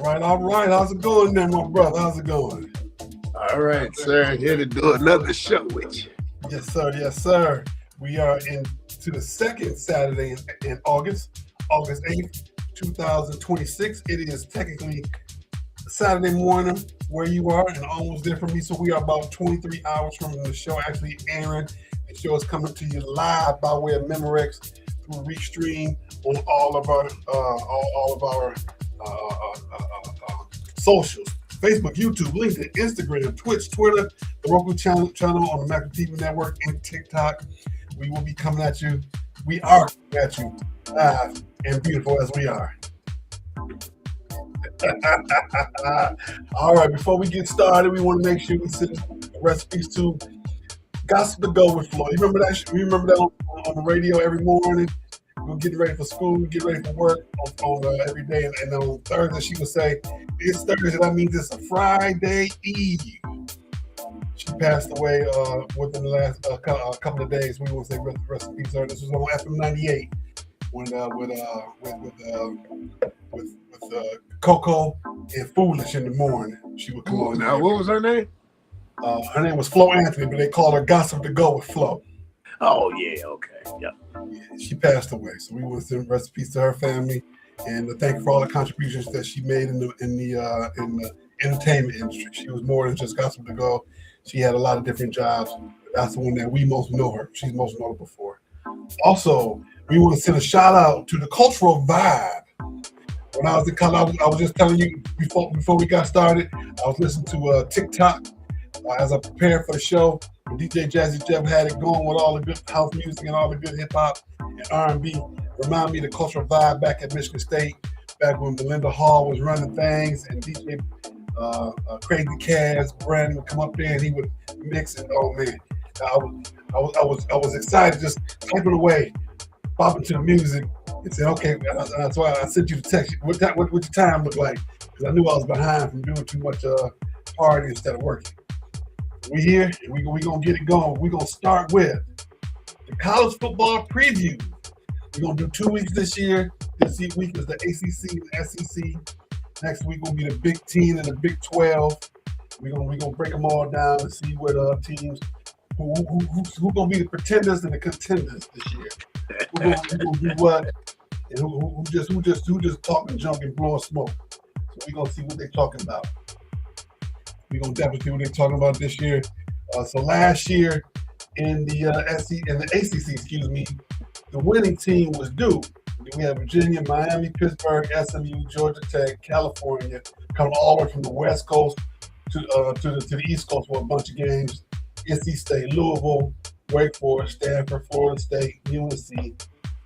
All right. How's it going there, my brother? How's it going? All right, sir. Here to do another show with you. Yes, sir. Yes, sir. We are into the second Saturday in August 8th, 2026. It is technically Saturday morning where you are and almost there for me. So we are about 23 hours from the show actually airing. The show is coming to you live by way of Memorex through Restream on all of our socials: Facebook, YouTube, LinkedIn, Instagram, Twitch, Twitter, the Roku channel on the Macro TV Network, and TikTok. We will be coming at you. We are coming at you live and beautiful as we are. All right, before we get started, we want to make sure we send recipes to Gospel to Go with Flo. You remember that? You remember that on the radio every morning? We're getting ready for school, getting ready for work on every day. And on Thursday, she would say, it's Thursday, that means it's a Friday Eve. She passed away within the last couple of days. We want to say recipes to her. This was on FM 98 when with Coco and Foolish in the morning. She would come on. Now, what was her name? Her name was Flo Anthony, but they called her Gossip to Go with Flo. Oh yeah, okay, yeah. She passed away, so we want to send recipes to her family and thank her for all the contributions that she made in the entertainment industry. She was more than just Gossip to Go. She had a lot of different jobs. That's the one that we most know her. She's most notable for. Also, we want to send a shout out to the Cultural Vibe. When I was in college, I was just telling you before we got started, I was listening to TikTok as I prepared for the show. And DJ Jazzy Jeff had it going with all the good house music and all the good hip hop and R&B. Remind me of the Cultural Vibe back at Michigan State, back when Belinda Hall was running things, and DJ Crazy Caz Brandon would come up there and he would mix it. Oh man, I was excited, just typing away, bopping to the music, and said, okay. That's why I sent you the text. What your time look like? Because I knew I was behind from doing too much partying instead of working. We here, and we gonna get it going. We're gonna start with the college football preview. We're gonna do 2 weeks this year. This week is the ACC and SEC. Next week will be the Big 10 and the Big 12. We're gonna break them all down and see what teams who gonna be the pretenders and the contenders this year. Who gonna do what, and who just talking junk and blowing smoke. So we're gonna see what they're talking about. We're gonna definitely see what they're talking about this year. So last year in the ACC, the winning team was Duke. We have Virginia, Miami, Pittsburgh, SMU, Georgia Tech, California, coming all the way from the West Coast to the East Coast for a bunch of games. NC State, Louisville, Wake Forest, Stanford, Florida State, UNC,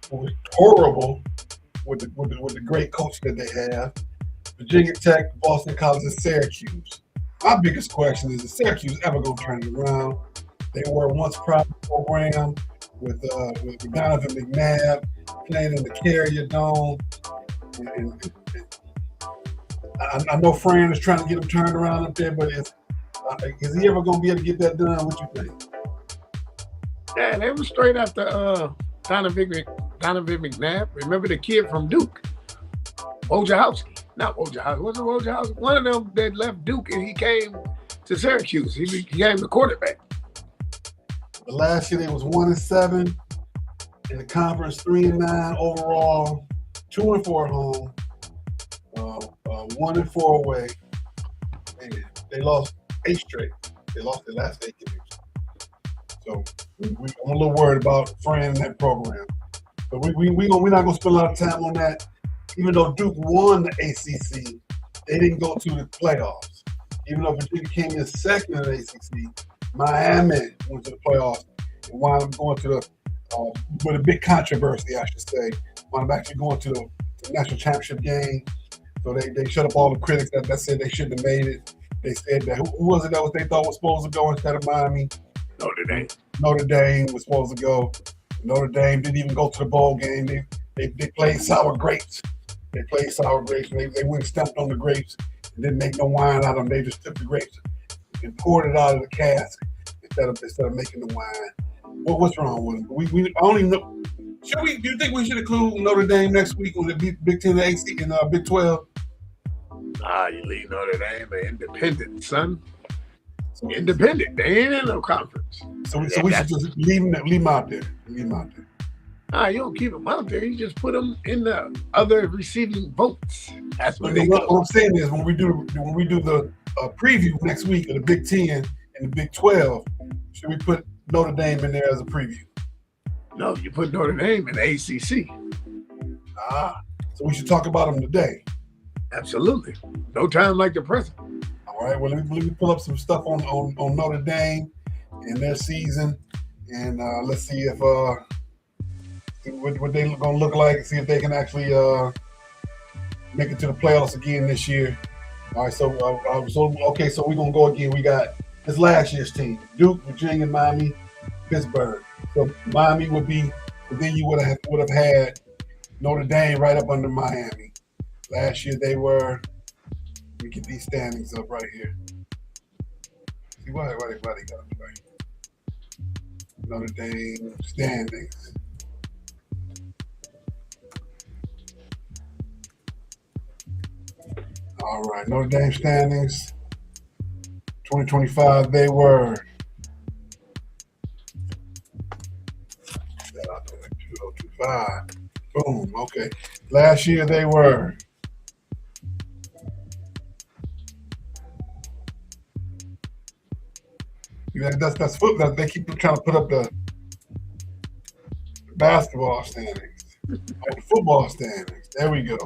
who was horrible with the great coach that they have. Virginia Tech, Boston College, and Syracuse. My biggest question is Syracuse ever going to turn it around? They were once proud program with Donovan McNabb playing in the Carrier Dome. And I know Fran is trying to get him turned around up there, but is he ever going to be able to get that done? What you think? Yeah, they were straight after Donovan McNabb. Remember the kid from Duke? Wojciechowski. Not Wojciechowski. Was it Wojciechowski? One of them that left Duke and he came to Syracuse. He became the quarterback. The last year they was 1-7 in the conference, 3-9 overall, 2-4 at home, 1-4 away. And they lost 8 straight. They lost their last 8 games. So I'm a little worried about Fran in that program. But we're not gonna spend a lot of time on that. Even though Duke won the ACC, they didn't go to the playoffs. Even though Virginia came in second in the ACC, Miami went to the playoffs and wound up going to the, with a big controversy, I should say, wound up actually going to the national championship game. So they shut up all the critics that said they shouldn't have made it. They said that, who was it that they thought was supposed to go instead of Miami? Notre Dame. Notre Dame was supposed to go. Notre Dame didn't even go to the bowl game. They played sour grapes. They played sour grapes. They went and stepped on the grapes and didn't make no wine out of them. They just took the grapes and poured it out of the cask instead of making the wine. What's wrong with them? We I don't even know. Do you think we should include Notre Dame next week on the Big 10 AC and Big 12? You leave Notre Dame an independent, son. So, Independent. They ain't in no conference. so we should just leave him out there. Leave him out there. You don't keep them out there. You just put them in the other receiving votes. That's what they What go. I'm saying is when we do the preview next week of the Big 10 and the Big 12, should we put Notre Dame in there as a preview? No, you put Notre Dame in the ACC. So we should talk about them today. Absolutely. No time like the present. All right. Well, let me pull up some stuff on Notre Dame and their season, and let's see if what they're going to look like. See if they can actually make it to the playoffs again this year. All right. So okay. So we're going to go again. We got this last year's team: Duke, Virginia, Miami, Pittsburgh. So Miami would be, but then you would have had Notre Dame right up under Miami. Last year they were. Let me get these standings up right here. See why they got them right. Notre Dame standings. All right, Notre Dame standings. 2025 they were. 2025. Boom. Okay. Last year they were. That's football. They keep trying to put up the basketball standings. The football standings. There we go.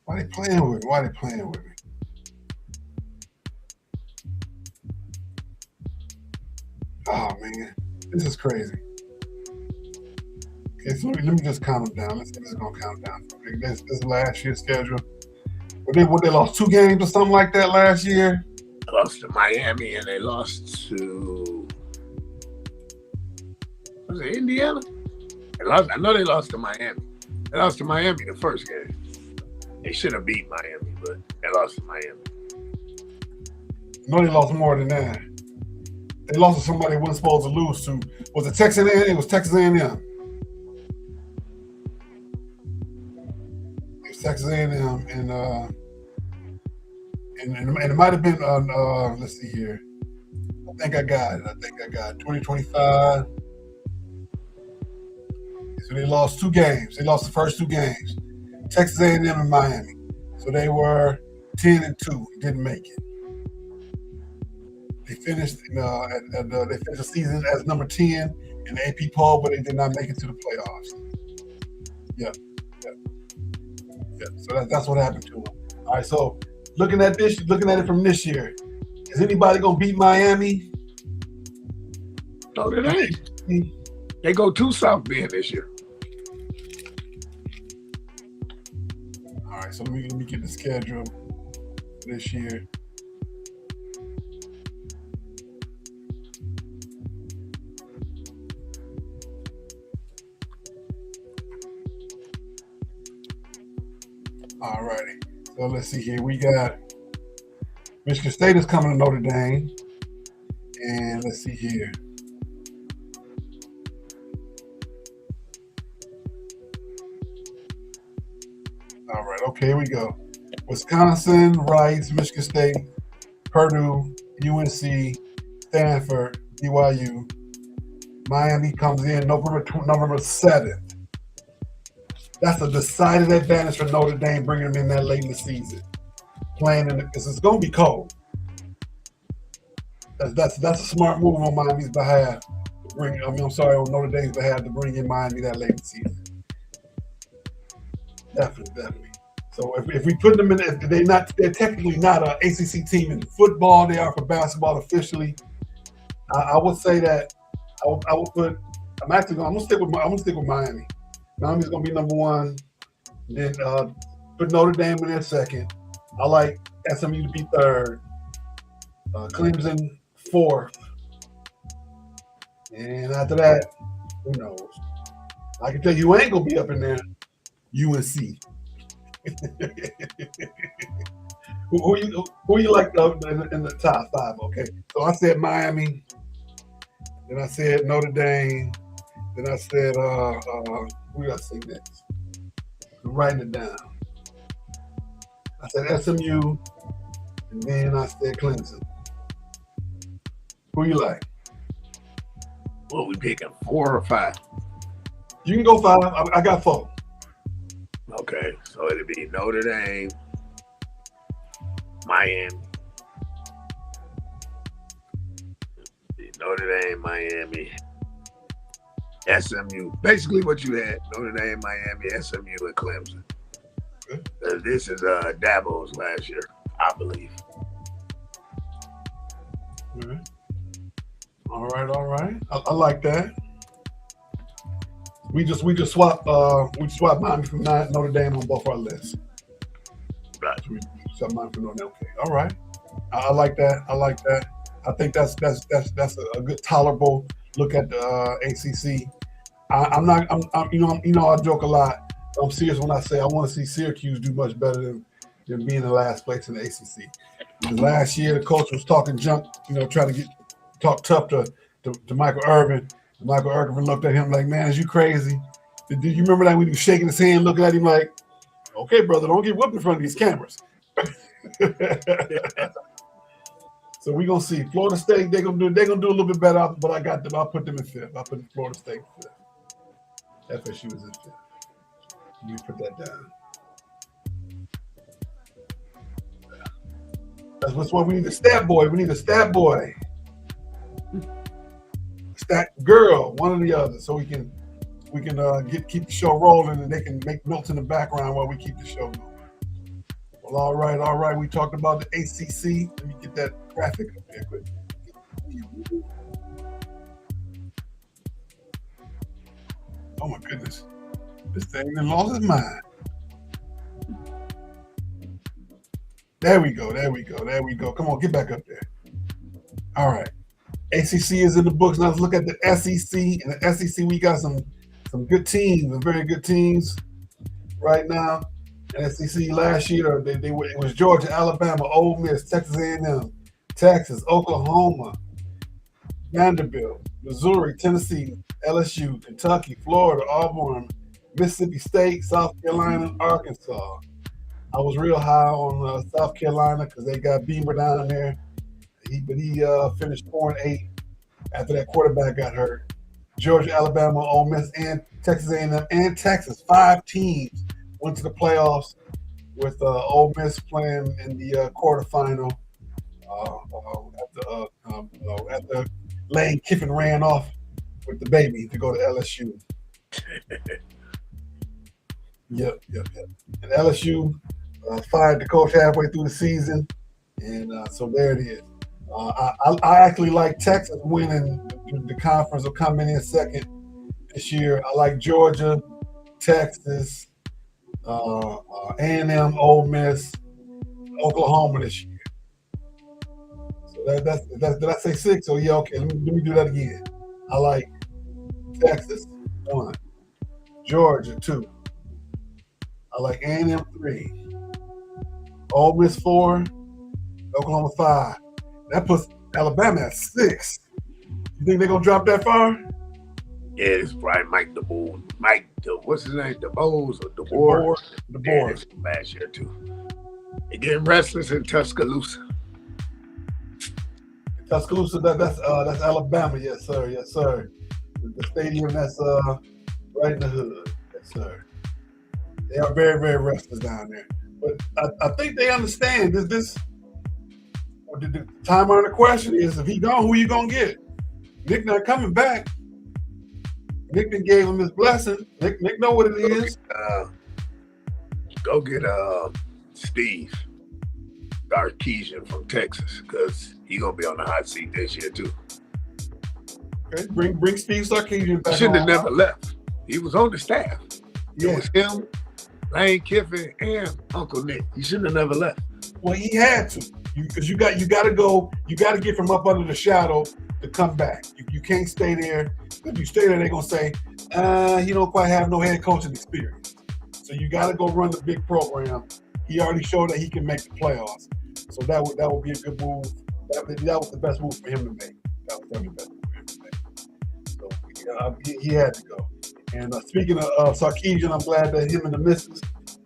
Why they playing with me? Oh man, this is crazy. Okay, so let me just count them down. Let's see if it's gonna count down. Okay, this is last year's schedule. They lost 2 games or something like that last year. They lost to Miami and they lost to, was it Indiana? I know they lost to Miami. They lost to Miami the first game. They should have beat Miami, but they lost to Miami. No, they lost more than that. They lost to somebody they wasn't supposed to lose to. Was it Texas A&M? It was Texas A&M. It was Texas A&M, and it might have been on. Let's see here. I think I got it. 2025. So they lost 2 games. They lost the first 2 games. Texas A&M and Miami. So they were 10-2. Didn't make it. They finished they finished the season as number 10 in the AP poll, but they did not make it to the playoffs. Yeah. So that's what happened to them. All right. So looking at it from this year, is anybody gonna beat Miami? No, they ain't. They go to South Bend this year. All right. So let me get the schedule for this year. All righty. So let's see here. We got Michigan State is coming to Notre Dame. And let's see here. All right. Okay, here we go. Wisconsin, Rice, Michigan State, Purdue, UNC, Stanford, BYU. Miami comes in November 7th. That's a decided advantage for Notre Dame, bringing them in that late in the season. Playing in because it's going to be cold. That's a smart move on Miami's behalf. On Notre Dame's behalf to bring in Miami that late in the season. Definitely. So if we put them in, they're technically not an ACC team in football. They are for basketball officially. I would say that I would put. I'm gonna stick with Miami. Miami's gonna be number 1. Then put Notre Dame in there second. I like SMU to be 3rd. Clemson 4th. And after that, who knows? I can tell you who ain't gonna be up in there. UNC. who you like in the top 5? Okay, so I said Miami. Then I said Notre Dame. Then I said We got to say next. I'm writing it down. I said SMU, and then I said Clemson. Who you like? What we picking, 4 or 5? You can go 5. I got 4. Okay, so it'll be Notre Dame, Miami. Notre Dame, Miami, SMU. Basically what you had, Notre Dame, Miami, SMU, and Clemson. This is Dabo's last year, I believe. All right. I like that. We just swapped Miami from Notre Dame on both our lists. Right. We swapped Miami from Notre Dame. Okay. All right. I like that. I think that's a good tolerable look at the ACC. I joke a lot. I'm serious when I say I want to see Syracuse do much better than being in last place in the ACC. Because last year the coach was talking junk, trying to talk tough to Michael Irvin. And Michael Irvin looked at him like, "Man, is you crazy?" Do you remember that when he was shaking his hand, looking at him like, "Okay, brother, don't get whooped in front of these cameras." So we're gonna see. Florida State, they're gonna do a little bit better, but I'll put them in 5th. I'll put Florida State in 5th. FSU is in 5th. Let me put that down. That's what we need. A stat boy. We need a stat boy. Stat girl, one or the other, so we can keep the show rolling, and they can make notes in the background while we keep the show going. Well, all right. We talked about the ACC. Let me get that graphic up there quick. Oh my goodness, this thing done lost its mind. There we go. Come on, get back up there. All right. ACC is in the books. Now let's look at the SEC. In the SEC, we got some good teams, some very good teams right now. SEC last year, it was Georgia, Alabama, Ole Miss, Texas A&M, Texas, Oklahoma, Vanderbilt, Missouri, Tennessee, LSU, Kentucky, Florida, Auburn, Mississippi State, South Carolina, Arkansas. I was real high on South Carolina because they got Beamer down there. He finished 4-8 after that quarterback got hurt. Georgia, Alabama, Ole Miss, and Texas A&M, and Texas. 5 teams went to the playoffs with Ole Miss playing in the quarterfinal after Lane Kiffin ran off with the baby to go to LSU. Yep. And LSU fired the coach halfway through the season, and so there it is. I actually like Texas winning the conference or coming in second this year. I like Georgia, Texas, A&M, Ole Miss, Oklahoma this year. So that's did I say 6? Oh yeah, okay. Let me do that again. I like Texas 1, Georgia 2. I like A&M 3, Ole Miss 4, Oklahoma 5. That puts Alabama at 6. You think they're gonna drop that far? Yeah, it's probably what's his name? DeBose or DeBoer? DeBoer. Yeah, last year too. They're getting restless in Tuscaloosa. Tuscaloosa, that's Alabama, yes sir. The stadium that's right in the hood, yes sir. They are very, very restless down there. But I think they understand this. The time on the question is, if he gone, who you gonna get? Nick not coming back. Nick done gave him his blessing. Nick know what it is. Go get Steve Sarkisian from Texas, because he gonna be on the hot seat this year too. Okay, bring Steve Sarkisian back. He should have never left. He was on the staff. Yeah. It was him, Lane Kiffin, and Uncle Nick. He should have never left. Well, he had to, because you got to go. You got to get from up under the shadow to come back. You can't stay there. If you stay there, they're gonna say, he don't quite have no head coaching experience. So you got to go run the big program. He already showed that he can make the playoffs. So that would be a good move. That was the best move for him to make. That was the best move for him to make. So he had to go. And speaking of Sarkisian, I'm glad that him and the missus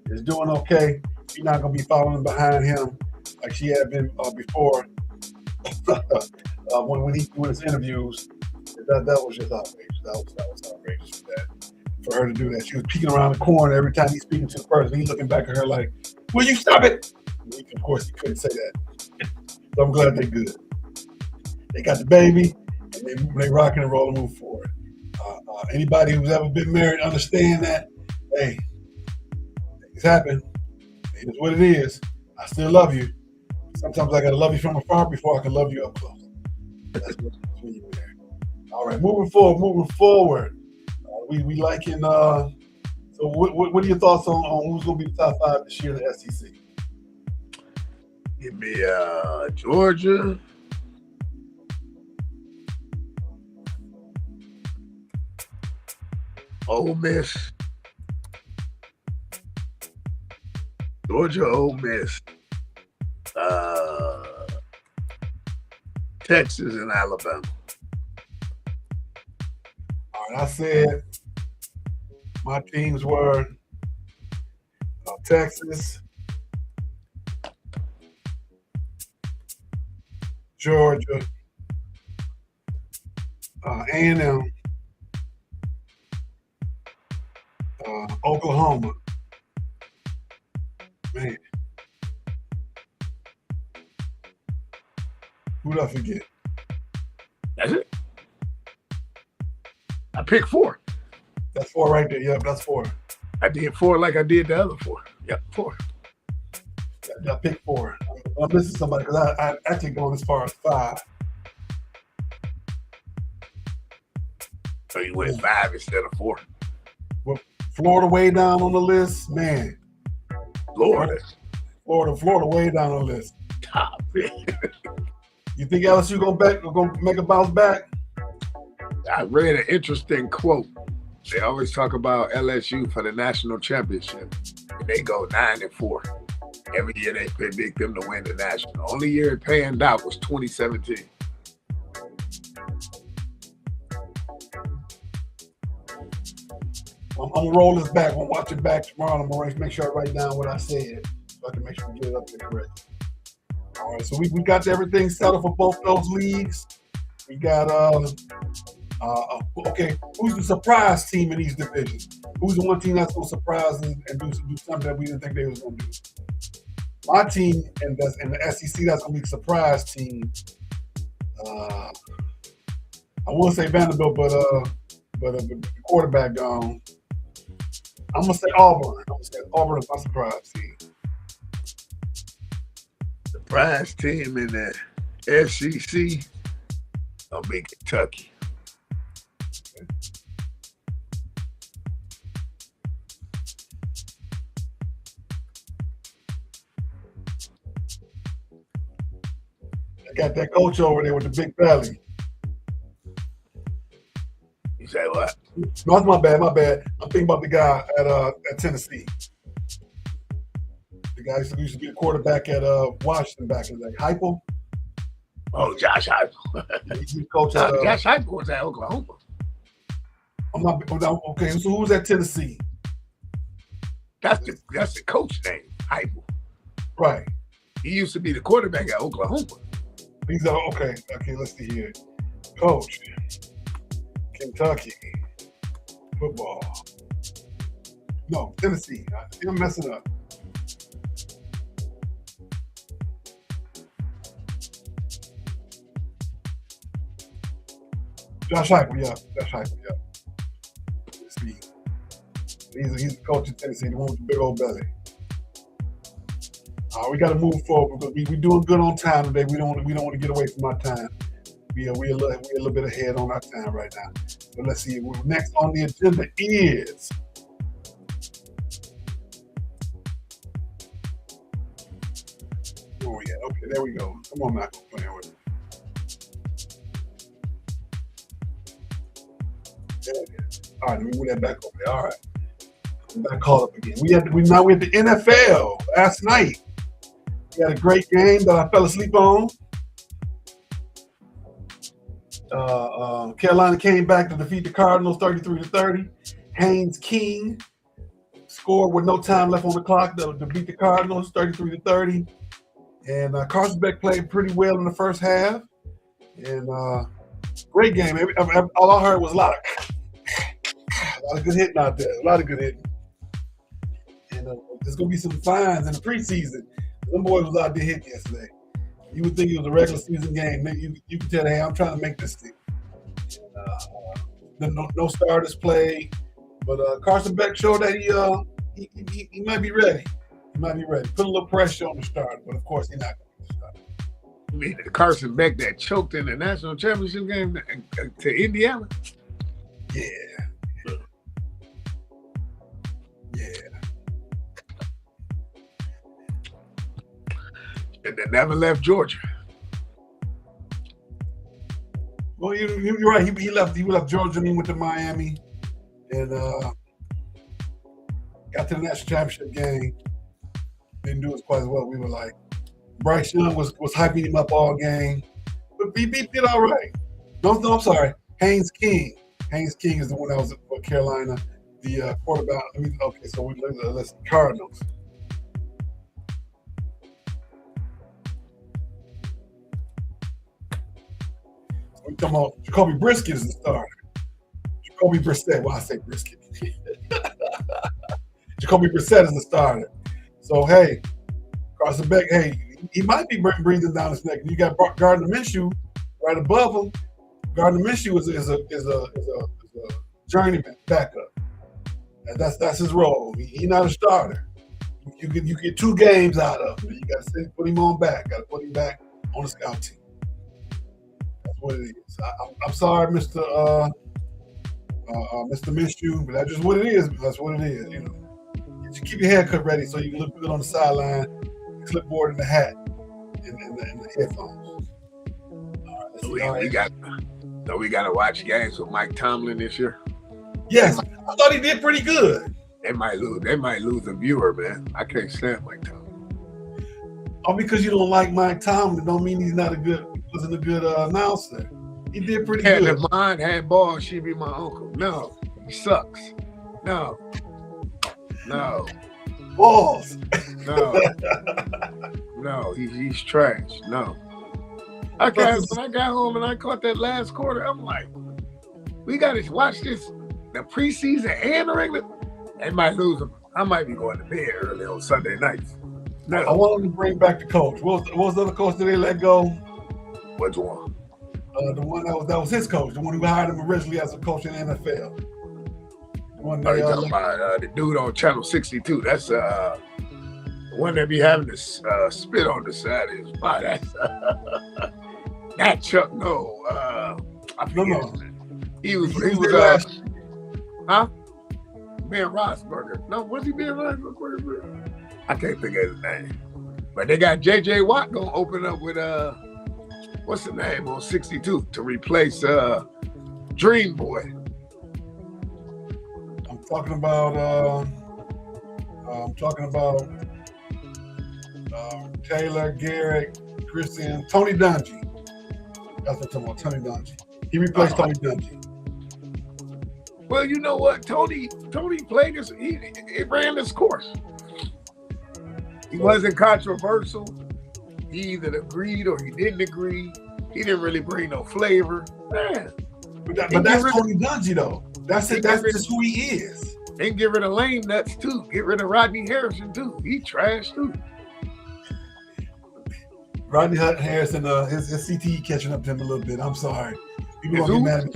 is doing okay. She's not going to be following behind him like she had been before. When he doing his interviews, that was just outrageous. That was outrageous for her to do that. She was peeking around the corner every time he's speaking to the person. He's looking back at her like, "Will you stop it?" Of course, he couldn't say that. So I'm glad they're good. They got the baby, and they rocking and rolling, move forward. Anybody who's ever been married understand that. Hey, things happen. It is what it is. I still love you. Sometimes I gotta love you from afar before I can love you up close. That's when you're married. All right, moving forward. We liking. So, what are your thoughts on who's gonna be the top 5 this year in the SEC? Give me Georgia. Ole Miss. Georgia, Ole Miss. Texas and Alabama. All right, I said my teams were Texas, Georgia, A&M, Oklahoma. Man. Who did I forget? That's it. I picked 4. That's 4 right there. Yep, that's 4. I did 4 like I did the other 4. Yep, 4. I picked 4. I'm missing somebody because I actually gone as far as 5. So you went 5 instead of 4. Well, Florida way down on the list, man. Florida way down on the list. Top. You think LSU gonna make a bounce back? I read an interesting quote. They always talk about LSU for the national championship. And they go 9-4. Every year they predict them to win the national. Only year it panned out was 2017. I'm gonna roll this back. I'm gonna watch it back tomorrow. I'm gonna make sure I write down what I said so I can make sure we get it up there correct. All right, so we got everything settled for both those leagues. We got okay. Who's the surprise team in these divisions? Who's the one team that's gonna surprise and do something that we didn't think they was gonna do? My team in the SEC, that's gonna be the surprise team. I won't say Vanderbilt, but the quarterback gone. I'm gonna say Auburn. Auburn is my surprise team. Surprise team in the SEC, I'll be Kentucky. I got that coach over there with the big belly. You say what? No, that's my bad. I'm thinking about the guy at Tennessee. The guy who used to be a quarterback at Washington back in the day. Heupel? Oh, Josh Heupel. He's the coach at Josh Heupel was at Oklahoma. Okay, so who's at Tennessee? That's the coach name, Heupel. Right. He used to be the quarterback at Oklahoma. He's okay, let's see here. Coach, Kentucky football. No, Tennessee. I'm messing up. Josh Heupel, yeah. Let's see. He's the coach of Tennessee, the one with the big old belly. We got to move forward because we're doing good on time today. We don't want to get away from our time. We're a little bit ahead on our time right now. So let's see. Next on the agenda is oh yeah, okay, there we go. Come on, Michael, play with it. There it is. All right, let me move that back over there. All right, I'm back caught up again. We now we're at the NFL last night. We had a great game that I fell asleep on. Carolina came back to defeat the Cardinals 33-30. Haynes King scored with no time left on the clock to beat the Cardinals 33-30. And Carson Beck played pretty well in the first half. And great game. All I heard was a lot of good hitting out there. A lot of good hitting. And there's going to be some fines in the preseason. Them boys was out there hitting yesterday. You would think it was a regular season game. You could tell, hey, I'm trying to make this thing. No starters play. But Carson Beck showed that he might be ready. He might be ready. Put a little pressure on the starter, but of course he's not going to be the starter. I mean, Carson Beck that choked in the national championship game to Indiana. Yeah. And they never left Georgia. Well, you're right. He left Georgia and he went to Miami, and got to the national championship game. Didn't do as quite as well. We were like, Bryce Young was hyping him up all game, but he did all right. No, I'm sorry. Haynes King. Haynes King is the one that was at Carolina, the quarterback. Okay, so we let's Cardinals. We're talking about Jacoby Brisket is the starter. Jacoby Brissett. Well, I say Brisket. Jacoby Brissett is the starter. So, hey, Carson Beck, hey, he might be breathing down his neck. You got Gardner Minshew right above him. Gardner Minshew is a journeyman backup. And that's his role. He's not a starter. You get 2 games out of him. You got to put him on back. Got to put him back on the scout team. That's what it is. I'm sorry, Mr. Minshew, but that's just what it is. That's what it is. You know, you keep your haircut ready so you can look good on the sideline, clipboard in the hat, and the headphones. We got to watch games with Mike Tomlin this year. Yes, I thought he did pretty good. They might lose a viewer, man. I can't stand Mike Tomlin. Oh, because you don't like Mike Tomlin, don't mean he wasn't a good announcer. He did pretty good. If mine had balls, she'd be my uncle. No, he sucks. No. Balls. No, he's trash. No. When I got home and I caught that last quarter, I'm like, we got to watch this, the preseason and the regular. They might lose them. I might be going to bed early on Sunday nights. No. I want them to bring back the coach. What was the other coach that they let go? Which one? The one that was his coach, the one who hired him originally as a coach in the NFL. The one you talking about the dude on Channel 62. That's the one that be having this spit on the side of his body. That's not Chuck. No, I forget his name. He was Ben Roethlisberger. No, was he Ben Roethlisberger? I can't think of his name. But they got J.J. Watt gonna open up with what's the name on 62 to replace Dream Boy. I'm talking about Taylor, Garrett, Christian, Tony Dungy. That's what I'm talking about, Tony Dungy. He replaced Tony Dungy. Well, you know what? Tony played this. He ran this course. He wasn't controversial. He either agreed or he didn't agree. He didn't really bring no flavor. Man. But that's Tony Dungy, though. That's it. That's just who he is. And get rid of lame nuts, too. Get rid of Rodney Harrison, too. He trash, too. Rodney Harrison, his CTE catching up to him a little bit. I'm sorry. People gonna be mad at him.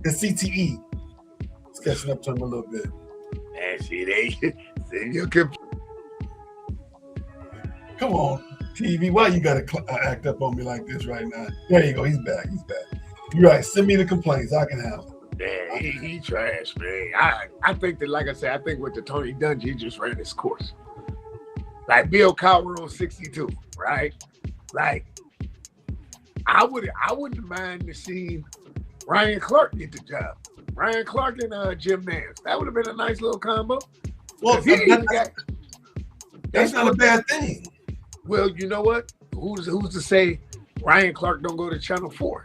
His CTE is catching up to him a little bit. And you can. Come on, TV. Why you gotta act up on me like this right now? There you go. He's back. You're right. Send me the complaints. I can handle it. Man, he trash, man. I think that, like I said, I think with the Tony Dungy, he just ran his course. Like Bill Cowher on 62, right? Like, I wouldn't mind to see Ryan Clark get the job. Ryan Clark and Jim Nance. That would have been a nice little combo. Well, that's not a bad thing. Well, you know what? Who's to say Ryan Clark don't go to Channel 4?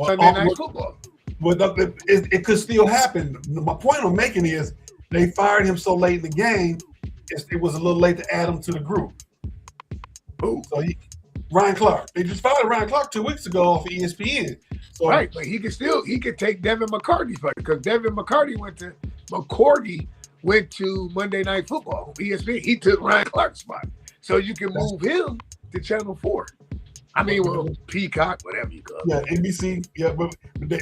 Sunday Night Football. it could still happen. My point I'm making is they fired him so late in the game, it was a little late to add him to the group. Who? So Ryan Clark. They just fired Ryan Clark 2 weeks ago off of ESPN. So, right, but he could take Devin McCarty's place because Devin McCarty went to Monday Night Football on ESPN. He took Ryan Clark's spot, so you can move him to Channel 4. I mean, well, Peacock, whatever you call it. Yeah, NBC. Yeah, but the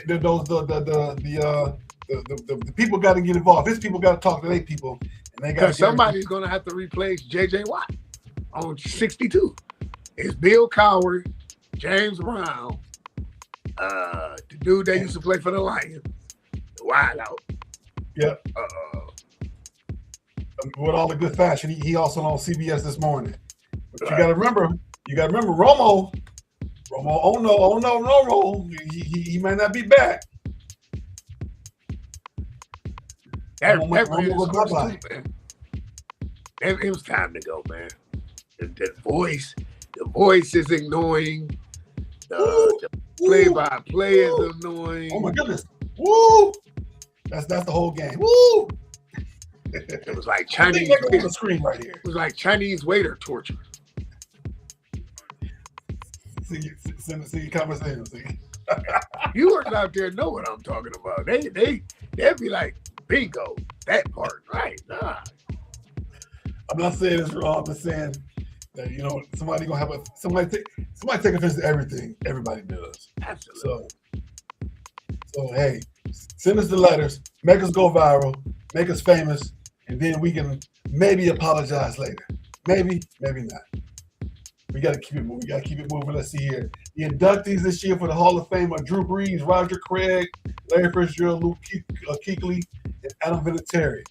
people got to get involved. His people got to talk to their people, and they got somebody's going to have to replace J.J. Watt on 62. It's Bill Cowher, James Brown, the dude that used to play for the Lions, wide out. Yeah. With all the good fashion, he also on CBS this morning. But you got to remember Romo. Oh no, he might not be back. It was time to go, man. The voice is annoying. The play-by-play is annoying. Oh my goodness! Woo! That's the whole game. Woo! It was like Chinese. On the screen right here. It was like Chinese waiter torture. See your conversation. See. Viewers out there know what I'm talking about. They'd be like, bingo, that part, right? Nah. I'm not saying it's wrong. I'm just saying that somebody gonna have somebody take offense to everything everybody does. Absolutely. So hey, send us the letters, make us go viral, make us famous, and then we can maybe apologize later. Maybe not. We got to keep it moving. We got to keep it moving. Let's see here. The inductees this year for the Hall of Fame are Drew Brees, Roger Craig, Larry Fitzgerald, Luke Kuechly, and Adam Vinatieri.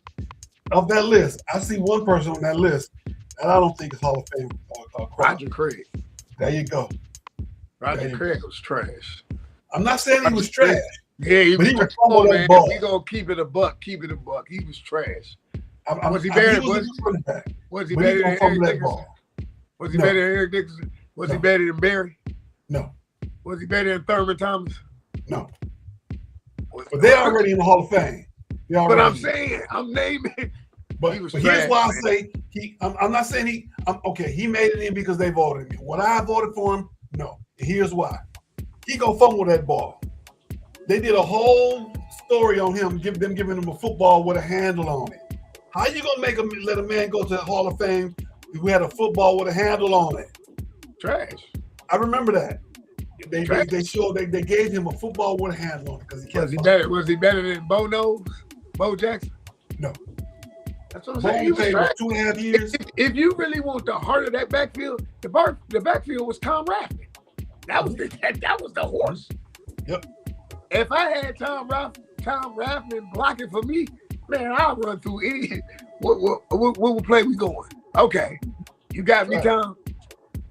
Of that list, I see one person on that list that I don't think is Hall of Fame. Roger Craig. There you go. Roger Craig was trash. I'm not saying he was trash. Yeah, he was trash. Man, if we gonna keep it a buck. He was trash. Was he better than Eric Dickerson? Was he better than Eric Dickerson? Was he better than Barry? No. Was he better than Thurman Thomas? No. But they're already in the Hall of Fame. But I'm saying, I'm naming. But here's why I say I'm not saying he made it in because they voted me. When I voted for him, no. And here's why. He gonna fumble that ball. They did a whole story on him, giving him a football with a handle on it. How you gonna let a man go to the Hall of Fame who had a football with a handle on it? Trash. I remember that. They gave him a football with a handle on it because he kept. Was he better than Bo Jackson? No. That's what I'm saying. He was trash. 2.5 years. If you really want the heart of that backfield, the backfield was Tom Rathman. That was the horse. Yep. If I had Tom Rathman blocking for me, man, I'll run through any. What play we going? Okay, you got me, Tom.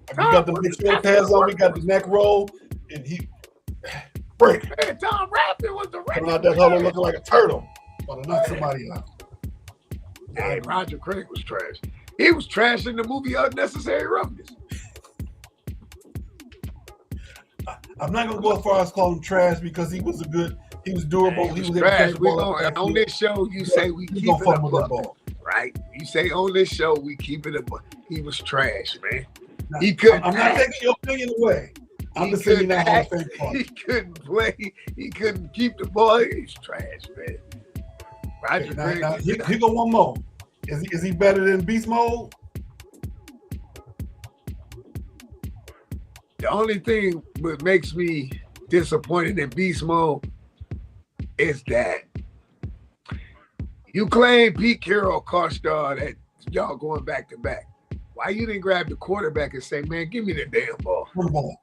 We got the big shoulder pads on. We got the neck roll, and he break. Man, Tom Rathman was the record. Coming out that huddle looking like a turtle, about to knock somebody out. Hey, Roger Craig was trash. He was trash in the movie Unnecessary Roughness. I'm not gonna go as far as call him trash because he was durable. He was trash. On this show, you say we keep it a buck, right? You say on this show we keep it a buck. He was trash, man. Now, he couldn't. I'm not taking your opinion away. I'm just saying that Hall of Fame part. He couldn't play. He couldn't keep the ball. He's trash, man. Roger Craig. Now, here go one more. Is he better than Beast Mode? The only thing that makes me disappointed in Beast Mode is that you claim Pete Carroll cost y'all that y'all going back to back. Why you didn't grab the quarterback and say, man, give me the damn ball? Run the ball.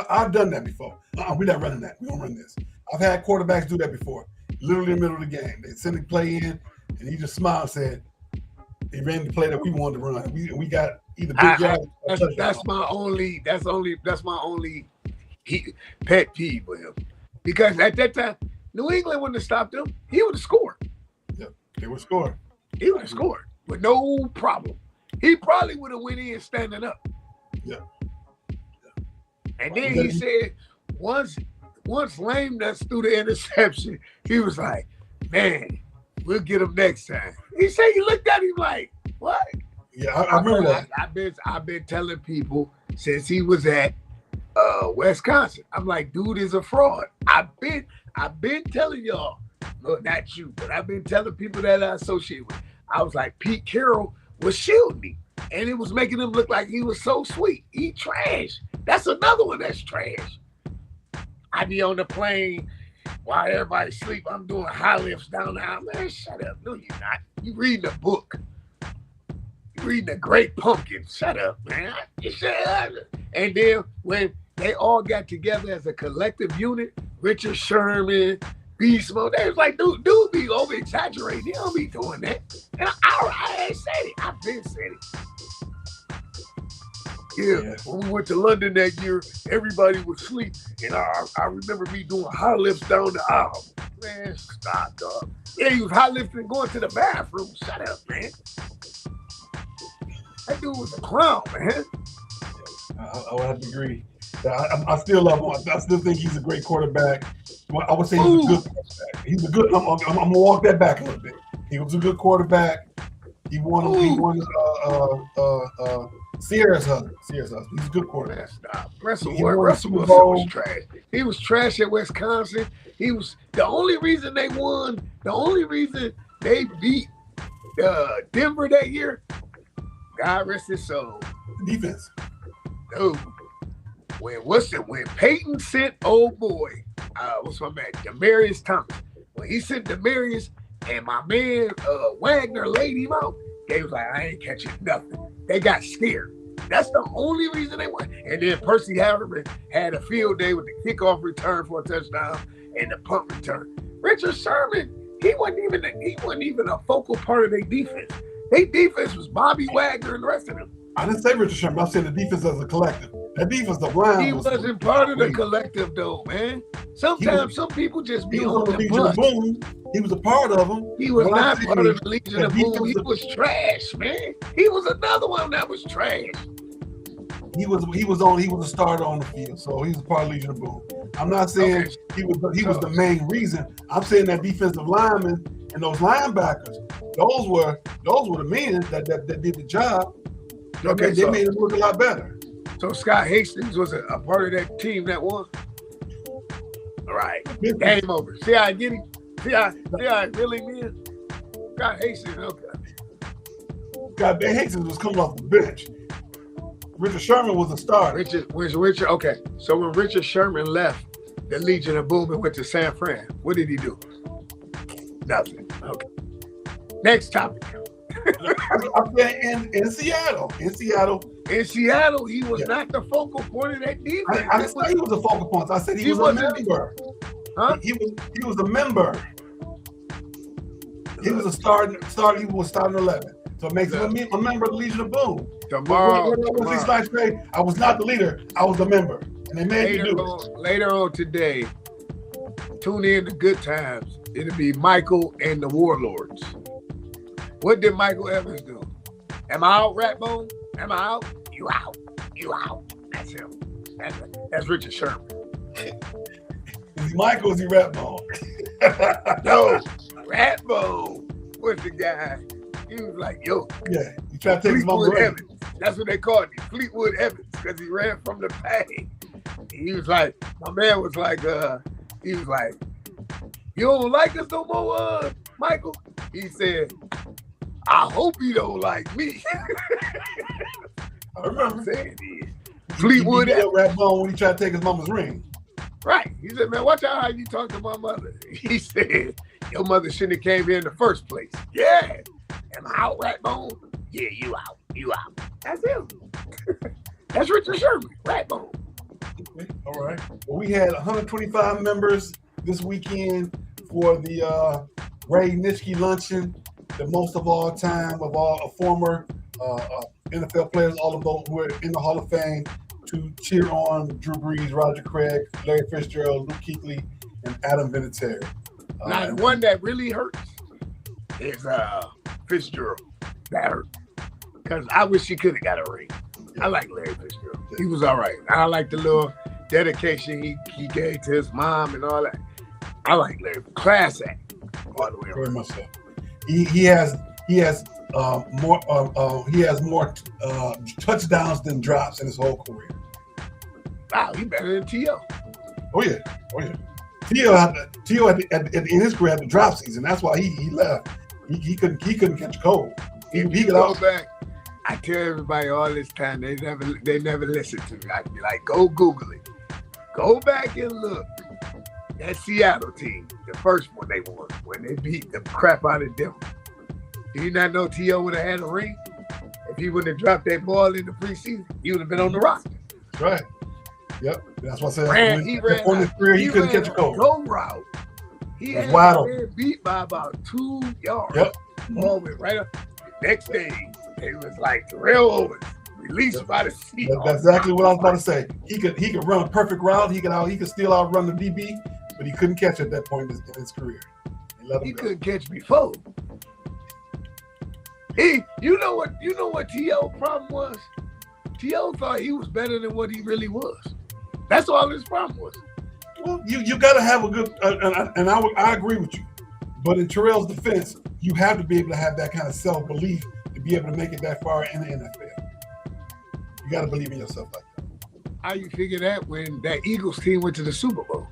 I've done that before. We're not running that. We don't run this. I've had quarterbacks do that before. Literally in the middle of the game. They sent a play in, and he just smiled and said, he ran the play that we wanted to run. We got either big yards or touchdown. That's my only pet peeve with him. Because at that time, New England wouldn't have stopped him. He would have scored. Yeah, they would score. He would have scored with no problem. He probably would have went in standing up. Yeah. And then he said, once once Lame nuts threw the interception, he was like, man, we'll get him next time. He said he looked at him like, what? Yeah, I remember that. I've been telling people since he was at Wisconsin. I'm like, dude is a fraud. I've been telling y'all, no, not you, but I've been telling people that I associate with. I was like, Pete Carroll was shielding me, and it was making him look like he was so sweet. He trash. That's another one that's trash. I be on the plane while everybody sleep. I'm doing high lifts down the aisle. Man, shut up. No, you're not. You reading a book. You reading The Great Pumpkin. Shut up, man. You shut up. And then when they all got together as a collective unit, Richard Sherman, Beast Mode, they was like, dude be over exaggerating. He don't be doing that. And I ain't said it. I've been said it. Yeah, when we went to London that year, everybody was asleep. And I remember me doing high lifts down the aisle. Man, stop, dog. Yeah, he was high lifting going to the bathroom. Shut up, man. That dude was a clown, man. I would have to agree. I still love him. I still think he's a great quarterback. I would say he's a good quarterback. He's a good. I'm gonna walk that back a little bit. He was a good quarterback. He won. He won. Sierra's husband. He's a good quarterback. Stop. Russell Wilson was trash. He was trash at Wisconsin. He was the only reason they won. The only reason they beat Denver that year. God rest his soul. Defense. No. When Peyton sent old boy, what's my man, Demaryius Thomas. When he sent Demaryius and my man Wagner laid him out, they was like, I ain't catching nothing. They got scared. That's the only reason they won. And then Percy Harriman had a field day with the kickoff return for a touchdown and the punt return. Richard Sherman, he wasn't even a focal part of their defense. Their defense was Bobby Wagner and the rest of them. I didn't say Richard Sherman. I said the defense as a collective. That defensive line. He wasn't part of the collective, though, man. Sometimes some people just be on the Legion of Boom. He was a part of them. He was not part of the Legion of Boom. He was trash, man. He was another one that was trash. He was a starter on the field, so he was part of Legion of Boom. I'm not saying he was the main reason. I'm saying that defensive linemen and those linebackers, those were the men that did the job. They made it look a lot better. So Scott Hastings was a part of that team that won. All right, game over. See how I get him? See how I really mean? Scott Hastings, okay. Scott Hastings was coming off the bench. Richard Sherman was a starter. Richard? Okay, so when Richard Sherman left the Legion of Boom and went to San Fran, what did he do? Nothing. Okay. Next topic. I'm saying in Seattle. In Seattle, he was not the focal point of that defense. I didn't say he was a focal point. I said he was a member. Huh? He was a member. He was a starting. He was starting 11. So it makes him a member of the Legion of Boom. Tomorrow. I was not the leader. I was the member. And they made me do it. Later on today, tune in to Good Times. It'll be Michael and the Warlords. What did Michael Evans do? Am I out, Ratbone? Am I out? You out. You out. That's him. That's Richard Sherman. Is he Michael or is he Ratbone? No, Ratbone was the guy. He was like, yo. Yeah, he tried to take his mama Evans. That's what they called him, Fleetwood Evans, because he ran from the pack. He was like, my man was like, he was like, you don't like us no more, Michael? He said, I hope you don't like me. I remember saying it. Fleetwood Evans. Ratbone when he tried to take his mama's ring. Right. He said, man, watch out how you talk to my mother. He said, your mother shouldn't have came here in the first place. Yeah. Am I out, Ratbone? Yeah, you out. You out. That's him. That's Richard Sherman, Ratbone. Okay. All right. Well, we had 125 members this weekend for the Ray Nitschke luncheon, the most of all time of all former NFL players, all of those who are in the Hall of Fame, to cheer on Drew Brees, Roger Craig, Larry Fitzgerald, Luke Kuechly, and Adam Vinatieri. Now, the one that really hurts is Fitzgerald. That hurt. Because I wish he could have got a ring. I like Larry Fitzgerald. He was all right. I like the little dedication he gave to his mom and all that. I like Larry. Class act. All the way Very around. much so. He has more touchdowns than drops in his whole career. Wow, he better than T.O. Oh yeah. T.O. in his career had the drop season. That's why he left. He couldn't catch a cold. He could go back. I tell everybody all this time, they never listen to me. I be like, go Google it. Go back and look. That Seattle team, the first one they won, when they beat the crap out of Denver. Do you not know T.O. would have had a ring? If he wouldn't have dropped that ball in the preseason, he would have been on the roster. That's right. Yep. That's what I said. He ran his career, he couldn't catch a cold. Go route. He had been beat by about 2 yards. Yep. Ball went right up. The next day, it was like Terrell Owens released by the Seahawks. That's exactly what I was about to say. He could run a perfect route. He could still outrun the DB, but he couldn't catch at that point in his career. He couldn't catch before. You know what T.O. problem was? T.O. thought he was better than what he really was. That's all his problem was. Well, you got to have a good, and I agree with you. But in Terrell's defense, you have to be able to have that kind of self-belief to be able to make it that far in the NFL. You got to believe in yourself like that. How you figure that when that Eagles team went to the Super Bowl?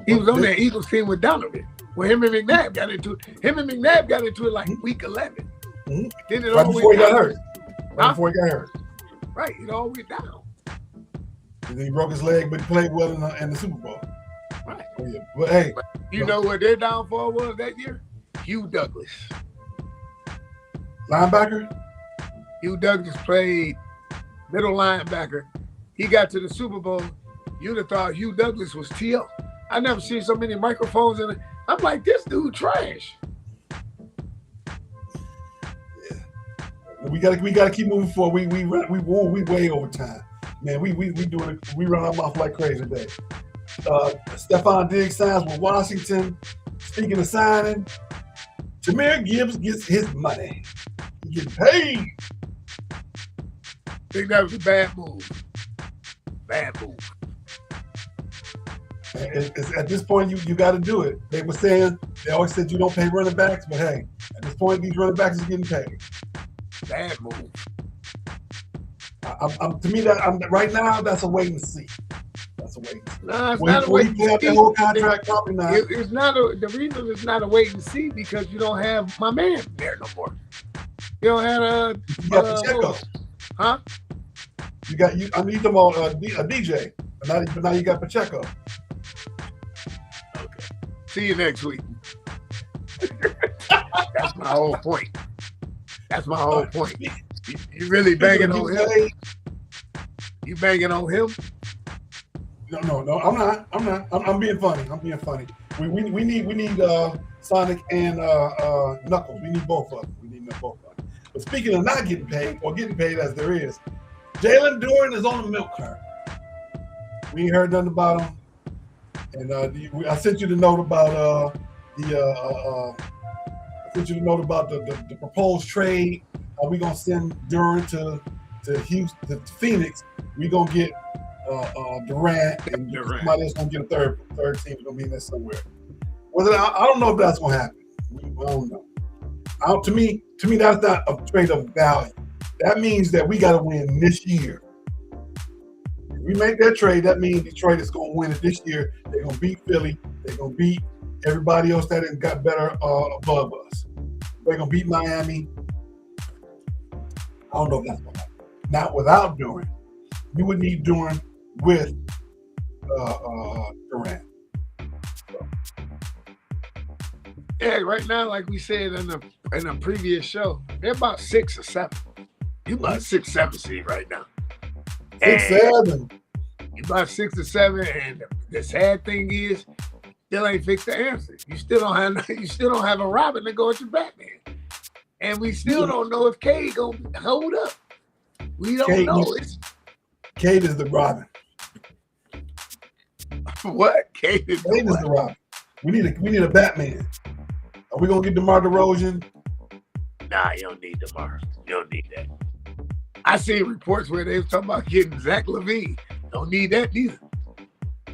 He was on that Eagles team with Donovan. When him and McNabb got into it like week 11. Mm-hmm. Then it right all before he went got down. hurt. Right before he got hurt. Right, it all went down. And then he broke his leg, but he played well in the Super Bowl. Right. Oh, yeah. But hey. You know what their downfall was that year? Hugh Douglas. Linebacker? Hugh Douglas played middle linebacker. He got to the Super Bowl. You'd have thought Hugh Douglas was T.O. I never seen so many microphones in it. I'm like, this dude trash. Yeah. We gotta keep moving forward. We way over time. Man, we run our mouth like crazy today. Stephon Diggs signs with Washington. Speaking of signing, Jahmyr Gibbs gets his money. He gets paid. I think that was a bad move. Bad move. At this point, you got to do it. They always said you don't pay running backs, but hey, at this point, these running backs are getting paid. Bad move. To me, right now, that's a wait and see. That's a wait and see. No, it's not a wait and see. That whole contract, probably not. It's not the reason it's not a wait and see because you don't have my man there no more. You don't have you got Pacheco. Huh? You talking about a DJ, but now you got Pacheco. Okay. See you next week. That's my whole point. That's my whole point. You really banging on him? You banging on him? No, I'm not. I'm being funny. We need Sonic and Knuckles. We need both of them. But speaking of not getting paid, or getting paid as there is, Jalen Duren is on the milk carton. We ain't heard nothing about him. And I sent you the note about the proposed trade. Are we gonna send Duren to Houston, to Phoenix? We gonna get Durant, and somebody else gonna get a third team. Gonna be in there somewhere. I don't know if that's gonna happen. I don't know. To me, that's not a trade of value. That means that we got to win this year. If we make that trade, that means Detroit is going to win it this year. They're going to beat Philly. They're going to beat everybody else that got better above us. They're going to beat Miami. I don't know if that's going to happen. Not without Duren. You would need Duren with Durant. Yeah, right now, like we said in the previous show, they're about 6 or 7. You about 6, 7 seed right now. 6, 7. You about 6 or 7, and the sad thing is, still ain't fixed the answer. You still don't have a Robin to go at your Batman, and we still don't know if Cade gonna hold up. We don't know. Cade is the Robin. What? Cade is the Robin. We need a Batman. Are we gonna get DeMar DeRozan? Nah, you don't need DeMar. You don't need that. I seen reports where they was talking about getting Zach LaVine. Don't need that neither.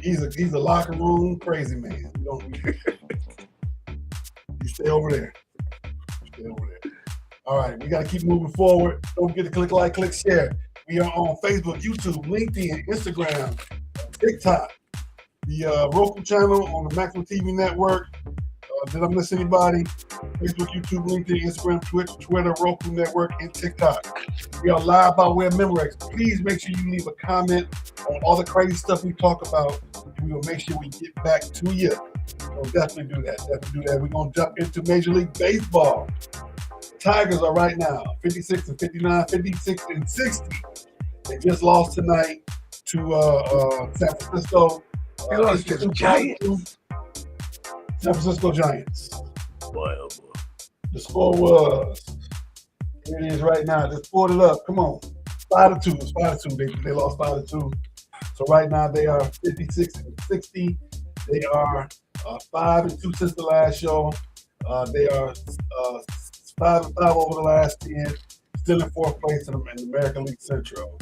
He's a locker room crazy man. You stay over there. Stay over there. All right, we got to keep moving forward. Don't forget to click like, click share. We are on Facebook, YouTube, LinkedIn, Instagram, TikTok, the Roku channel on the Maximum TV network. Did I miss anybody? Facebook, YouTube, LinkedIn, Instagram, Twitch, Twitter, Roku network, and TikTok. We are live by way of Memorex. Please make sure you leave a comment on all the crazy stuff we talk about, and we will make sure we get back to you. So definitely do that. Definitely do that. We're going to jump into Major League Baseball. The Tigers are right now 56-59, 56-60. They just lost tonight to San Francisco. They lost to the Giants. San Francisco Giants. Boy, oh boy. The score was, here it is right now. Just pulled it up. Come on. 5-2. It's 5-2. They lost 5-2. So right now they are 56-60. They are 5-2 since the last show. They are 5-5 over the last 10. Still in fourth place in the American League Central.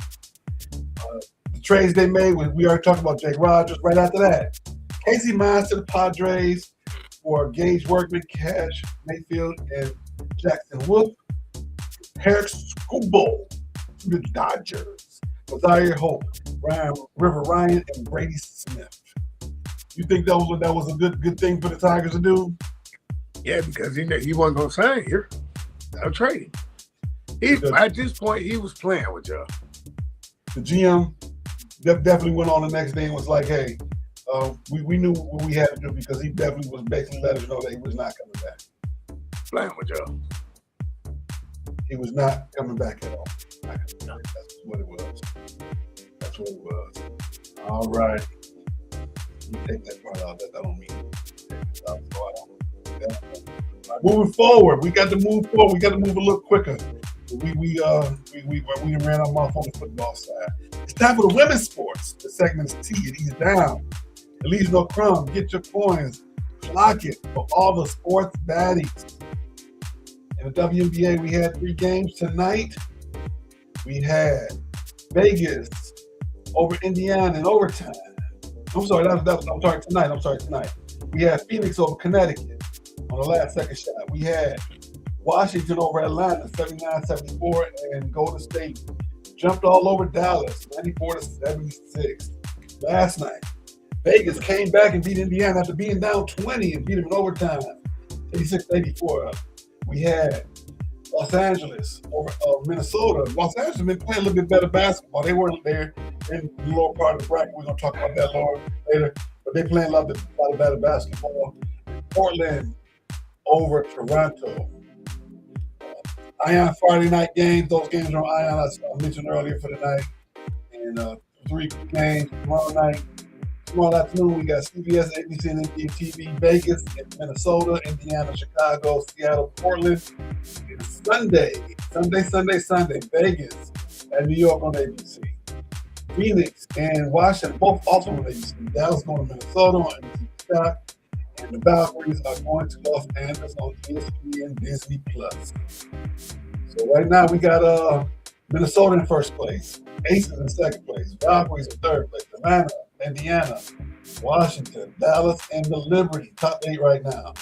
The trades they made, we already talked about Jake Rogers. Right after that, Casey Mize to the Padres for Gage Workman, Cash Mayfield, and Jackson Wolf. Eric Scoobo to the Dodgers. Zaire Hope, River Ryan, and Brady Smith. You think that was a good thing for the Tigers to do? Yeah, because he wasn't going to sign here. I'll trade him. At this point, he was playing with y'all. The GM definitely went on the next day and was like, hey, we knew what we had to do, because he definitely was basically letting us know that he was not coming back. Playing with y'all. He was not coming back at all. That's what it was. That's what it was. All right. You take that part out. That don't mean moving forward. We got to move forward. We got to move a little quicker. We ran our mouth on the football side. It's time for the women's sports. The segment is T. It is down. It leaves no crumb. Get your coins. Clock it for all the sports baddies. In the WNBA, we had 3 games tonight. We had Vegas over Indiana in overtime. I'm sorry, tonight. We had Phoenix over Connecticut on the last second shot. We had Washington over Atlanta, 79-74, and Golden State jumped all over Dallas, 94-76. Last night, Vegas came back and beat Indiana after being down 20 and beat them in overtime, 86-84. We had Los Angeles over Minnesota. Los Angeles has been playing a little bit better basketball. They weren't there in the lower part of the bracket. We're going to talk about that later. But they playing a lot of better basketball. Portland over Toronto. Ion Friday night games. Those games are on Ion, as I mentioned earlier, for the night. And 3 games tomorrow afternoon. We got CBS, ABC, and NBA TV, Vegas, Minnesota, Indiana, Chicago, Seattle, Portland. And Sunday, Vegas and New York on ABC. Phoenix and Washington both also on ABC. Dallas going to Minnesota on ABC. And the Valkyries are going to Los Angeles on ESPN Disney Plus. So right now we got Minnesota in first place, Aces in second place, Valkyries in third place, Atlanta, Indiana, Washington, Dallas, and the Liberty, top 8 right now.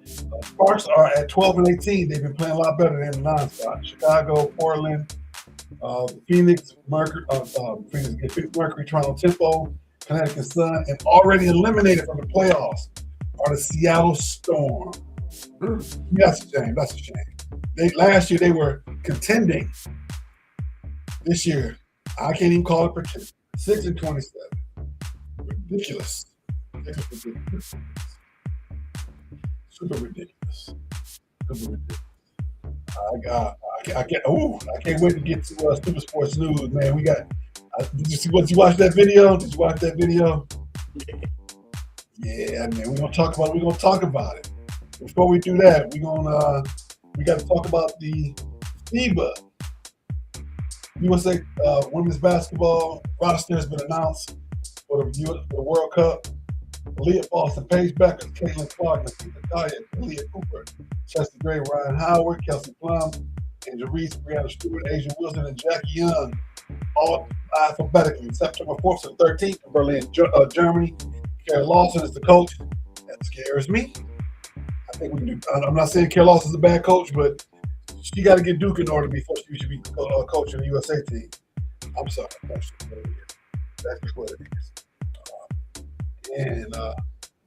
Sparks are at 12-18. They've been playing a lot better than the non-spot. Chicago, Portland, Phoenix Mercury, Toronto Tempo, Connecticut Sun, and already eliminated from the playoffs are the Seattle Storm. That's a shame. Last year they were contending. This year, I can't even call it pretend. 6-27. Ridiculous. Super ridiculous. I can't wait to get to Stupid Sports News, man. We got. Did you watch that video? Yeah, man. We're gonna talk about it. Before we do that, we got to talk about the FIBA USA women's basketball roster has been announced for the World Cup. Leah Foster, Paige Becker, Caitlin Clark, Nikita Dyer, Leah Cooper, Chester Gray, Ryan Howard, Kelsey Plum, and Reese, Brianna Stewart, Asia Wilson, and Jackie Young all alphabetically. September 4th to 13th in Berlin, Germany. Carrie Lawson is the coach. That scares me. I think we can do. I'm not saying Carrie Lawson's a bad coach, but she got to get Duke in order before she should be coaching the USA team. I'm sorry. That's just what it is. And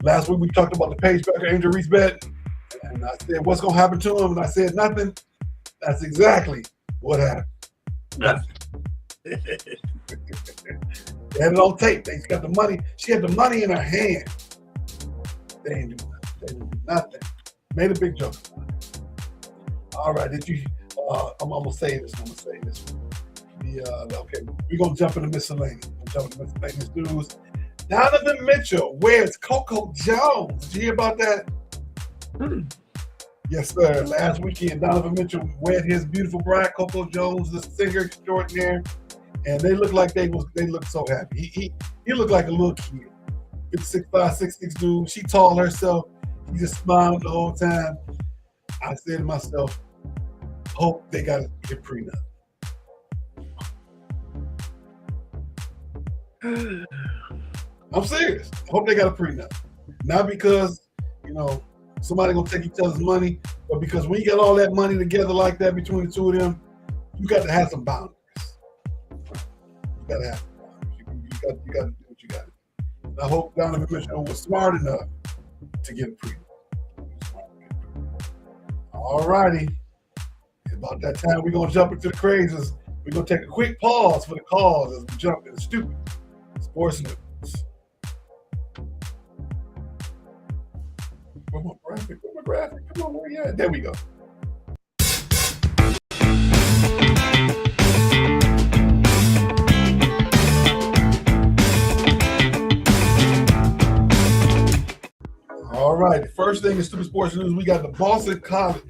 last week we talked about the Pagebacker Angel Reese bet, and I said what's going to happen to him, and I said nothing. That's exactly what happened. Nothing. They had it on tape. They got the money. She had the money in her hand. They ain't do nothing. They didn't do nothing. Made a big joke. All right. Did you? I'm gonna say this. Okay, we're gonna jump into miscellaneous. Miscellaneous news. Donovan Mitchell wears Coco Jones. Did you hear about that? Yes, sir. Last weekend, Donovan Mitchell wed his beautiful bride, Coco Jones, the singer extraordinaire, and they looked like they looked so happy. He looked like a little kid. 6'5", 6'6" dude. She tall herself. He just smiled the whole time. I said to myself, hope they got a prenup. I'm serious. I hope they got a prenup. Not because, somebody gonna take each other's money, but because when you got all that money together like that between the two of them, you got to have some boundaries. You got to have some boundaries. You got to do what you got to do. And I hope Donovan Mitchell was smart enough to get a prenup. All righty. About that time, we're gonna jump into the crazes. We're gonna take a quick pause for the calls as we jump into Stoopid Sports News. Where's my graphic? Come on, where you at? There we go. All right, the first thing in Stoopid Sports News, we got the Boston College.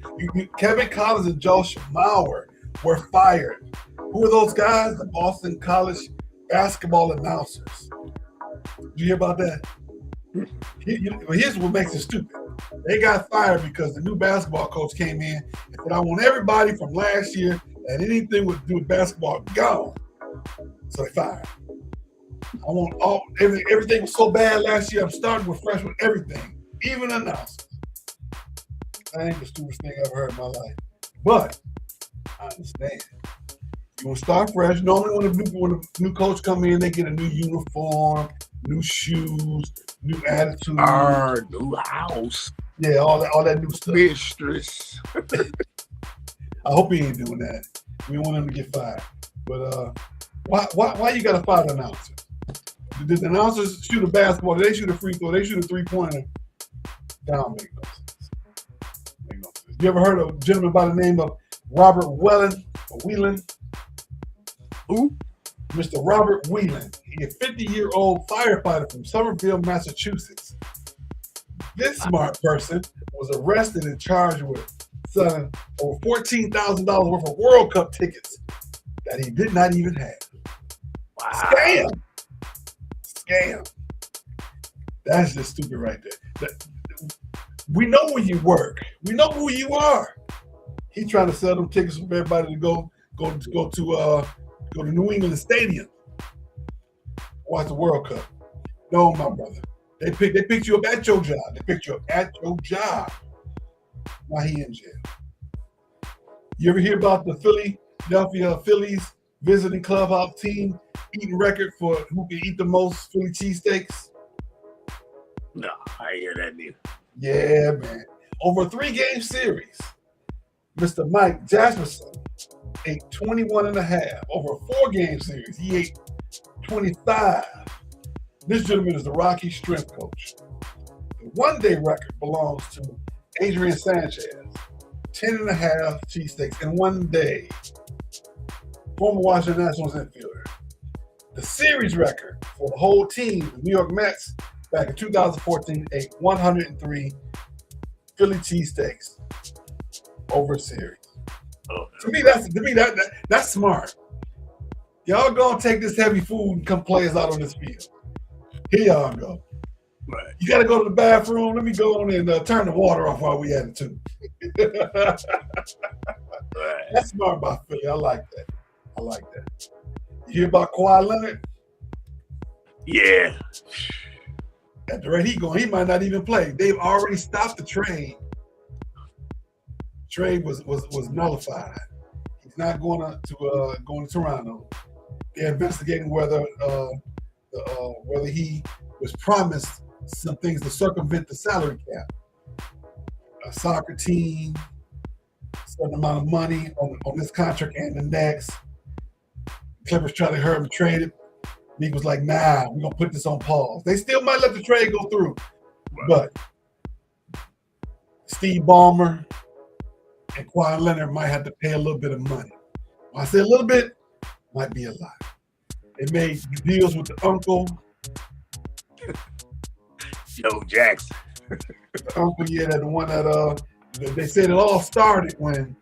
Kevin Collins and Josh Mauer were fired. Who are those guys? The Boston College basketball announcers. Did you hear about that? Here's what makes it stupid. They got fired because the new basketball coach came in and said, I want everybody from last year and anything with to do with basketball gone. So they fired. I want everything was so bad last year. I'm starting with fresh with everything, even announcers. That ain't the stupidest thing I've ever heard in my life. But I understand. You want to start fresh. Normally when a new coach come in, they get a new uniform, new shoes, new attitude. Our new house. Yeah, all that new stuff. Mistress. I hope he ain't doing that. We don't want him to get fired. But why you got to fire the announcer? Did the announcers shoot a basketball? Did they shoot a free throw? They shoot a three-pointer? That don't make no sense. You ever heard of a gentleman by the name of Robert Whelan? Who? Mr. Robert Whelan. He's a 50-year-old firefighter from Somerville, Massachusetts. This smart person was arrested and charged with selling over $14,000 worth of World Cup tickets that he did not even have. Wow. Scam. That's just stupid right there. We know where you work. We know who you are. He's trying to sell them tickets for everybody to go to New England Stadium, watch the World Cup. No, my brother. They picked you up at your job. Now he in jail. You ever hear about the Philadelphia Phillies visiting clubhouse team eating record for who can eat the most Philly cheesesteaks? No, I hear that neither. Yeah, man. Over a 3-game series, Mr. Mike Jahmyr ate 21 and a half. Over a 4-game series, he ate 25. This gentleman is the Rocky strength coach. The 1-day record belongs to Adrian Sanchez, 10 and a half cheesesteaks in 1 day. Former Washington Nationals infielder. The series record for the whole team, the New York Mets, back in 2014, ate 103 Philly cheesesteaks over a series. To me, that's smart. Y'all gonna take this heavy food and come play us out on this field. Here y'all go. Right. You gotta go to the bathroom. Let me go on and turn the water off while we at it too. Right. That's smart by Philly. I like that. You hear about Kawhi Leonard? Yeah. At the rate he going, he might not even play. They've already stopped the trade. Trade was nullified. He's not going to Toronto. They're investigating whether he was promised some things to circumvent the salary cap. A soccer team, certain amount of money on this contract and the next. Clippers tried to hurt him trade it. He was like, nah, we're going to put this on pause. They still might let the trade go through. But Steve Ballmer and Kawhi Leonard might have to pay a little bit of money. When I say a little bit, might be a lot. They made deals with the uncle. Joe Jackson. The uncle, yeah, the one that they said it all started when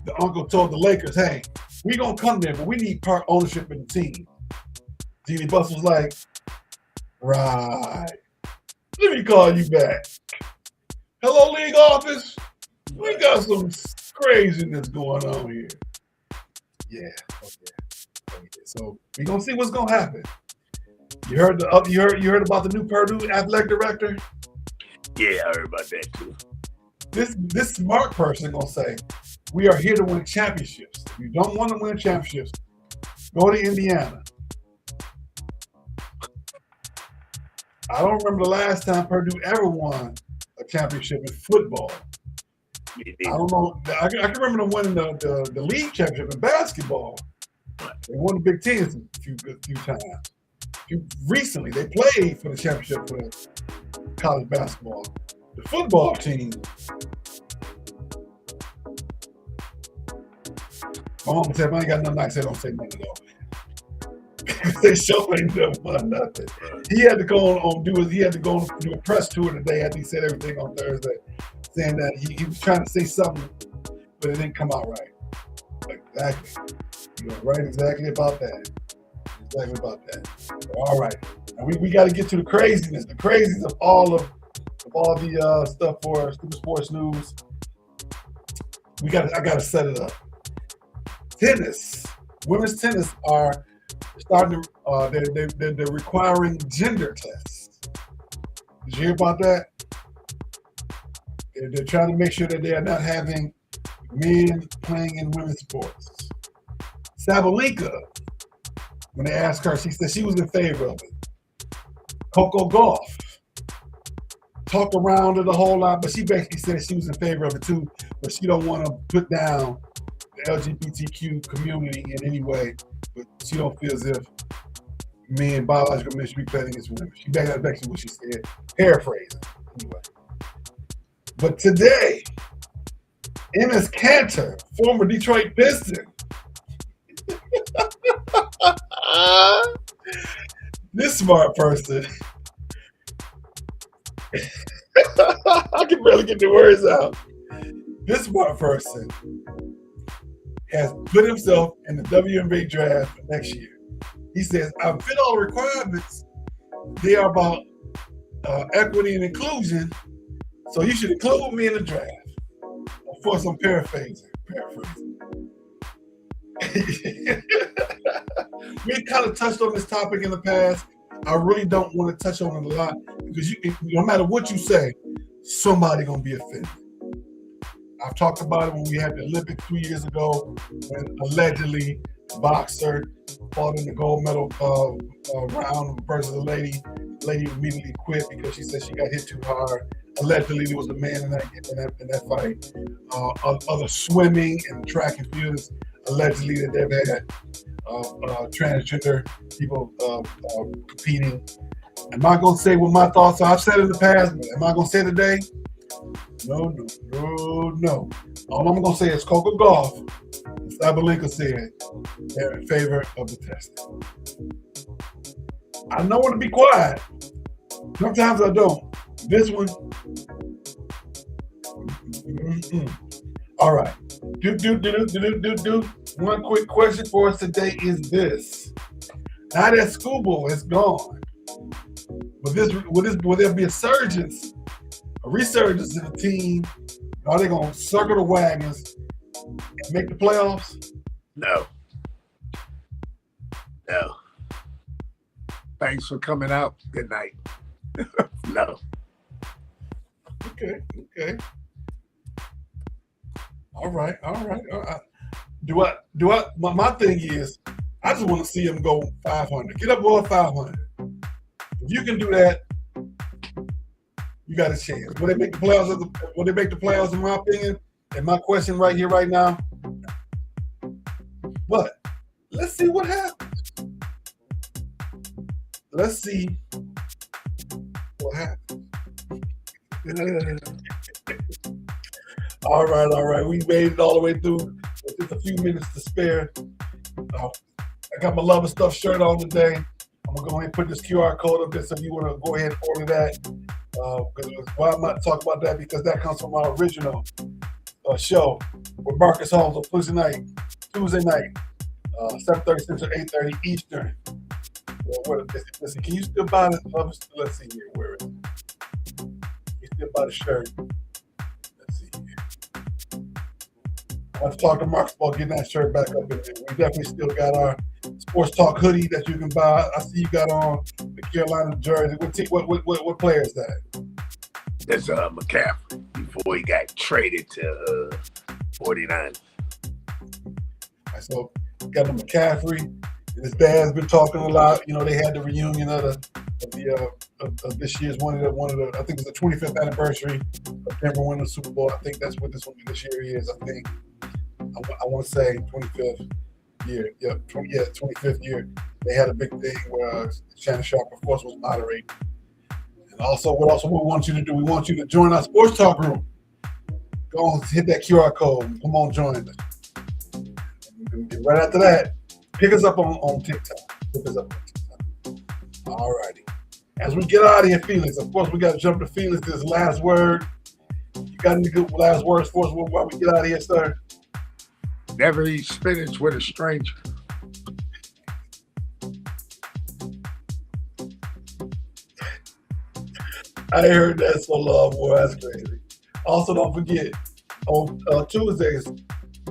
the uncle told the Lakers, hey, we gonna come there, but we need part ownership in the team. Jeannie Buss was like, right. Let me call you back. Hello, league office. We got some craziness going on here. Yeah, okay. So we gonna see what's gonna happen. You heard about the new Purdue athletic director? Yeah, I heard about that too. This smart person gonna say, we are here to win championships. If you don't want to win championships, go to Indiana. I don't remember the last time Purdue ever won a championship in football. I don't know. I can remember them winning the league championship in basketball. They won the Big Ten a few times. Recently, they played for the championship for college basketball. The football team. My mom said, I ain't got nothing nice. They don't say nothing at all. They sure ain't done nothing. He had to go on do a press tour today after he said everything on Thursday, saying that he was trying to say something, but it didn't come out right. Exactly. You're right exactly about that. Exactly about that. All right. Now we got to get to the craziness of all the stuff for Stupid Sports News. I got to set it up. Tennis, women's tennis are starting to, they're requiring gender tests. Did you hear about that? They're trying to make sure that they are not having men playing in women's sports. Sabalenka, when they asked her, she said she was in favor of it. Coco Gauff talked around it a whole lot, but she basically said she was in favor of it too, but she don't want to put down the LGBTQ community in any way, but she don't feel as if biological men should be playing against women. That's basically what she said, paraphrasing anyway. But today, Enes Kanter, former Detroit Piston, this smart person, I can barely get the words out. This smart person has put himself in the WNBA draft for next year. He says, I fit all the requirements. They are about equity and inclusion, so you should include me in the draft. Of course, I'm paraphrasing. We kind of touched on this topic in the past. I really don't want to touch on it a lot because no matter what you say, somebody gonna be offended. I've talked about it when we had the Olympics 2 years ago, when allegedly a boxer fought in the gold medal round versus a lady. The lady immediately quit because she said she got hit too hard. Allegedly, there was a man in that fight. Other swimming and track and fields, allegedly that they've had transgender people competing. Am I going to say what my thoughts are? I've said it in the past, but am I going to say it today? No. All I'm going to say is Coco Gauff and Sabalenka said they're in favor of the testing. I know when to be quiet. Sometimes I don't. This one, All right. One quick question for us today is this. Now that Schoolboy is gone, will there be a resurgence in the team? Are they going to circle the wagons and make the playoffs? No. No. Thanks for coming out. Good night. No. Okay. All right. Do I? My thing is, I just want to see him go 500. Get up over 500. If you can do that, you got a chance. Will they make the playoffs? Will they make the playoffs? In my opinion, and my question right here, right now. But let's see what happens. Let's see what happens. All right. We made it all the way through. With just a few minutes to spare. I got my Love and Stuff shirt on today. I'm gonna go ahead and put this QR code up there, so if you want to go ahead and order that. Why I'm not talking about that, because that comes from our original show with Marcus Holmes on Tuesday night, 7:30 Central, 8:30 Eastern. Listen, can you still buy this? Let's see here. Where is it? You still buy the shirt? Let's see here. I want to talk to Marcus about getting that shirt back up in there. We definitely still got our Sports Talk hoodie that you can buy. I see you got on the Carolina jersey. What player is that? That's McCaffrey before he got traded to 49. So got the McCaffrey, and his dad's been talking a lot. You know, they had the reunion of this year's one of the I think it's the 25th anniversary of Denver winning the Super Bowl. I think that's what this year is. I think I want to say 25th year. 25th year. They had a big thing where Shannon Sharp, of course, was moderating. And also, what we want you to do? We want you to join our Sports Talk group. Go on, hit that QR code. And come on, join us. And right after that, pick us up on TikTok. All righty. As we get out of here, Felix, of course, we got to jump to Felix's last word. You got any good last words for us while we get out of here, sir? Never eat spinach with a stranger. I heard that so long, boy. That's crazy. Also, don't forget, on Tuesdays,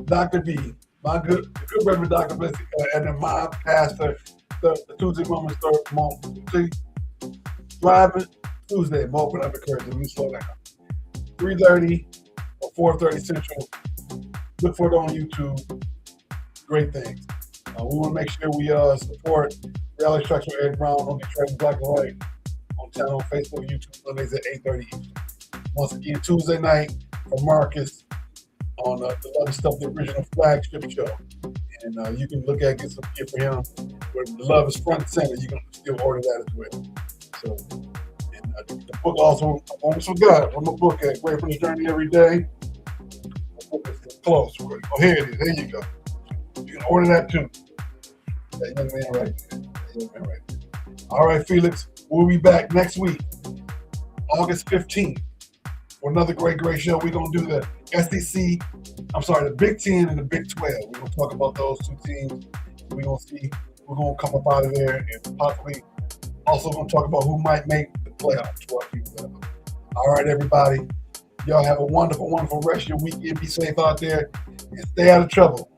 Dr. B, my good Reverend Dr. B, and then my pastor, the Tuesday Moments, Thriving Tuesday, open up encouragement. Let me slow down. 3:30 or 4:30 Central. Look for it on YouTube. Great things. We want to make sure we support Reality Structure Ed Brown on Detroit Black and White on channel, Facebook, YouTube, Sundays at 8:30 Eastern. Once again, Tuesday night for Marcus on the Love and Stuff, the original flagship show. And you can get some gift for him. Where Love is front and center, you can still order that as well. So, and the book also, I almost forgot, from the book at Great for the Journey Every Day. The book is close. Oh, here it is. There you go. You can order that too. That young man right there. All right, Felix. We'll be back next week, August 15th, for another great show. We're going to do the the Big 10 and the Big 12. We're going to talk about those two teams. We're going to see who's going to come up out of there, and possibly also going to talk about who might make the playoffs. All right, everybody. Y'all have a wonderful, wonderful rest of your weekend. Be safe out there and stay out of trouble.